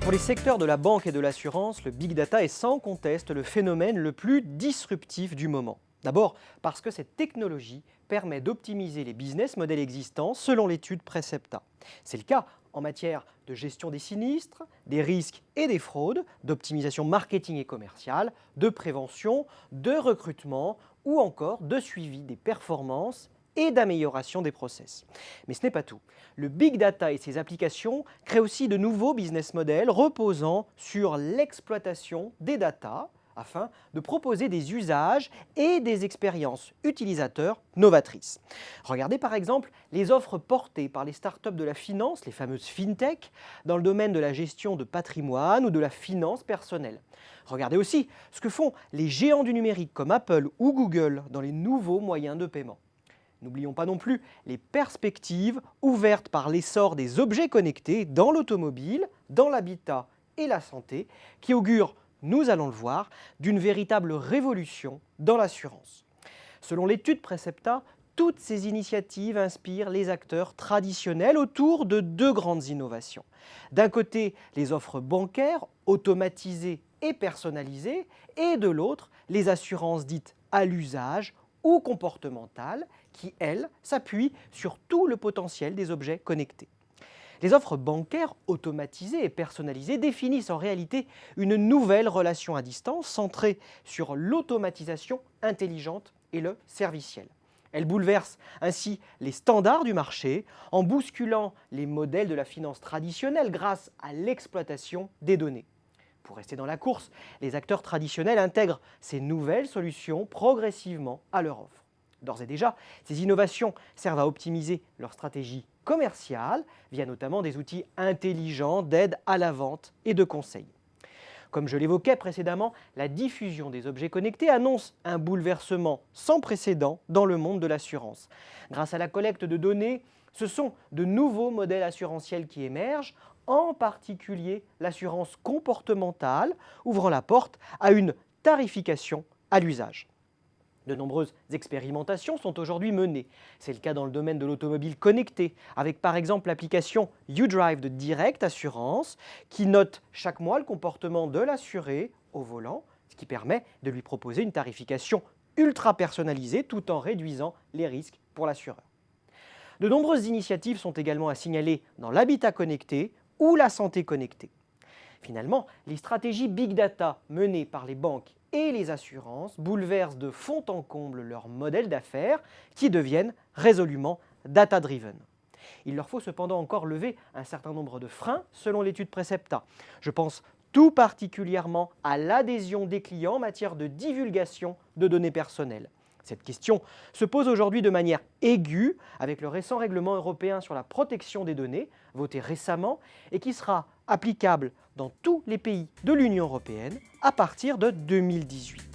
Pour les secteurs de la banque et de l'assurance, le big data est sans conteste le phénomène le plus disruptif du moment. D'abord parce que cette technologie permet d'optimiser les business models existants selon l'étude Precepta. C'est le cas en matière de gestion des sinistres, des risques et des fraudes, d'optimisation marketing et commerciale, de prévention, de recrutement ou encore de suivi des performances et d'amélioration des process. Mais ce n'est pas tout. Le big data et ses applications créent aussi de nouveaux business models reposant sur l'exploitation des data afin de proposer des usages et des expériences utilisateurs novatrices. Regardez par exemple les offres portées par les startups de la finance, les fameuses fintech, dans le domaine de la gestion de patrimoine ou de la finance personnelle. Regardez aussi ce que font les géants du numérique comme Apple ou Google dans les nouveaux moyens de paiement. N'oublions pas non plus les perspectives ouvertes par l'essor des objets connectés dans l'automobile, dans l'habitat et la santé, qui augurent, nous allons le voir, d'une véritable révolution dans l'assurance. Selon l'étude Precepta, toutes ces initiatives inspirent les acteurs traditionnels autour de deux grandes innovations. D'un côté, les offres bancaires automatisées et personnalisées, et de l'autre, les assurances dites à l'usage ou comportementales, qui, elles, s'appuient sur tout le potentiel des objets connectés. Les offres bancaires automatisées et personnalisées définissent en réalité une nouvelle relation à distance centrée sur l'automatisation intelligente et le serviciel. Elles bouleversent ainsi les standards du marché en bousculant les modèles de la finance traditionnelle grâce à l'exploitation des données. Pour rester dans la course, les acteurs traditionnels intègrent ces nouvelles solutions progressivement à leur offre. D'ores et déjà, ces innovations servent à optimiser leur stratégie commerciale via notamment des outils intelligents d'aide à la vente et de conseil. Comme je l'évoquais précédemment, la diffusion des objets connectés annonce un bouleversement sans précédent dans le monde de l'assurance. Grâce à la collecte de données, ce sont de nouveaux modèles assurantiels qui émergent, en particulier l'assurance comportementale, ouvrant la porte à une tarification à l'usage. De nombreuses expérimentations sont aujourd'hui menées. C'est le cas dans le domaine de l'automobile connectée, avec par exemple l'application YouDrive de Direct Assurance, qui note chaque mois le comportement de l'assuré au volant, ce qui permet de lui proposer une tarification ultra personnalisée tout en réduisant les risques pour l'assureur. De nombreuses initiatives sont également à signaler dans l'habitat connecté ou la santé connectée. Finalement, les stratégies big data menées par les banques et les assurances bouleversent de fond en comble leur modèle d'affaires qui deviennent résolument data-driven. Il leur faut cependant encore lever un certain nombre de freins selon l'étude Precepta. Je pense tout particulièrement à l'adhésion des clients en matière de divulgation de données personnelles. Cette question se pose aujourd'hui de manière aiguë avec le récent règlement européen sur la protection des données, voté récemment, et qui sera applicable dans tous les pays de l'Union européenne à partir de 2018.